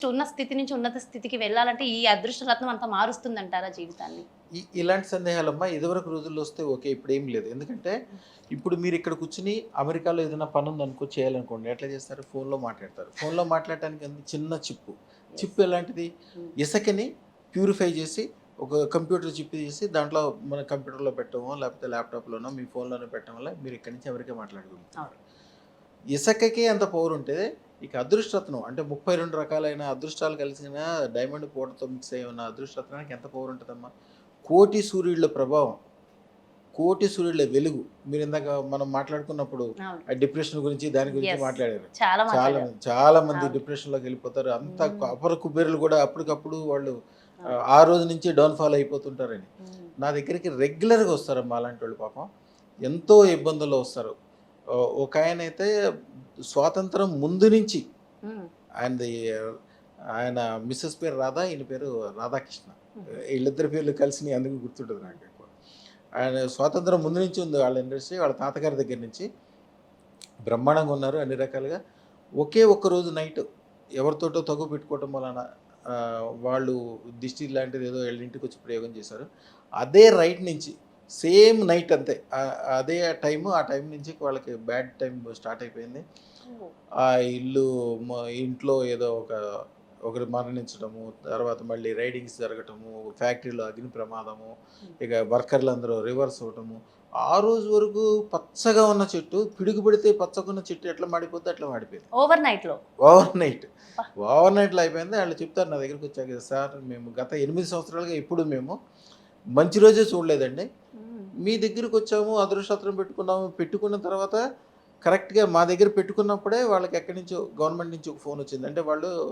ఉన్న స్థితి నుంచి ఉన్నత స్థితికి వెళ్ళాలంటే ఈ అదృష్ట రత్నం అంతా మారుస్తుందంటారా జీవితాన్ని? ఇలాంటి సందేహాలమ్మా ఇదివరకు రోజుల్లో వస్తే ఓకే. ఇప్పుడేం లేదు. ఎందుకంటే ఇప్పుడు మీరు ఇక్కడ కూర్చొని అమెరికాలో ఏదైనా పనుందనుకో చేయాలనుకోండి. ఎట్లా చేస్తారు? ఫోన్‌లో మాట్లాడతారు. ఫోన్‌లో మాట్లాడటానికి అంత చిన్న చిప్పు. యెస్. చిప్ ఎలాంటిది? హ్మ్. ఇసకని ప్యూరిఫై చేసి ఒక కంప్యూటర్ చిప్ తీసి దాంట్లో మన కంప్యూటర్‌లో పెట్టడమో, లేకపోతే ల్యాప్‌టాప్‌లోనో, మీ ఫోన్‌లోనో పెట్టడం వల్ల మీరు ఇక్కడి నుంచి అమెరికా మాట్లాడగలుగుతున్నారు. అవును. ఇసకకే అంత పవర్ ఉంటే ఇక అదృష్టరత్నం అంటే 32 రకాలైన అదృష్టాలు కలిసిన డైమండ్ పౌడర్‌తో మిక్స్ అయ్యి ఉన్న అదృష్టరత్నానికి ఎంత పవర్ ఉంటదమ్మా? కోటి సూర్యుళ్ళ ప్రభావం. కోటి సూర్యుళ్ళ వెలుగు. మీరిందాక మనం మాట్లాడుకున్నప్పుడు అవును. ఆ డిప్రెషన్ గురించి, దాని గురించి యెస్. మాట్లాడారు. చాలా చాలా మాట్లాడారు. చాలా మంది అవును. డిప్రెషన్‌లోకెళ్ళిపోతారు. అంతా హ్మ్. అపర కుబేరులు గూడా అప్పటికప్పుడు వాళ్ళు అవును. ఆ రోజు నుంచి డౌన్ ఫాల్ అయిపోతుంటారని. హ్మ్. నా దగ్గరికి రెగ్యులర్‌గా వస్తారమ్మా అలాంటోళ్ళు పాపం. ఎంతో ఇబ్బందుల్లో వస్తారు. ఒకాయనైతే స్వాతంత్రం ముందు నుంచి హ్మ్. ఆయనది ఆయన మిసెస్ పేరు రాధా, ఈయన పేరు రాధాకృష్ణ. హుహు. ఈళ్ళిద్దరి పేర్లు కలిసినయి అందుకు గుర్తుంటది నాకెక్కువ. ఆయన స్వాతంత్రం ముందు నుంచి ఉంది వాళ్ళ ఇండస్ట్రీ. వాళ్ళ తాతగారి దగ్గర నుంచి. బ్రహ్మాండంగా ఉన్నారు అన్ని రకాలుగా. ఒకే ఒక్క రోజు నైట్ ఎవరితోటో తగువ పెట్టుకోవటం వలన వాళ్ళు దిష్టి లాంటిది ఏదో ఈళ్ళ ఇంటికొచ్చి ప్రయోగం చేశారు. అదే రైట్ నుంచి సేమ్ నైట్ అంతే. అదే టైము, ఆ టైం నుంచి వాళ్ళకి బ్యాడ్ టైమ్ స్టార్ట్ అయిపోయింది. ఓహ్! ఆ ఇల్లు మ ఇంట్లో ఏదో ఒకరు మరణించడము, తర్వాత మళ్ళీ రైడింగ్స్ జరగటము, ఫ్యాక్టరీలో అగ్ని ప్రమాదము, హ్మ్. ఇక వర్కర్లందరూ రివర్స్ అవ్వటము. ఆ రోజు వరకు పచ్చగా ఉన్న చెట్టు పిడుగు పడితే పచ్చగున్న చెట్టు ఎట్లా మాడిపోద్దో అట్లా మాడిపోయింది. ఓవర్ నైట్‌లో. Over night. అబ్బా! ఓవర్ నైట్‌లో అయిపోయింది. ఆళ్ళు చెప్తారు నా దగ్గరికొచ్చాక, "సార్ మేము గత 8 సంవత్సరాలుగా ఎప్పుడు మేము మంచి రోజే చూడలేదండి. హ్మ్. మీ దగ్గరికొచ్చాము, అదృష్టం పెట్టుకున్నాము. పెట్టుకున్న తర్వాత కరెక్ట్‌గా మా దగ్గర పెట్టుకున్నప్పుడే వాళ్ళకి ఎక్కడి నుంచో గవర్నమెంట్ నుంచి ఒక ఫోనొచ్చింది. అంటే వాళ్ళు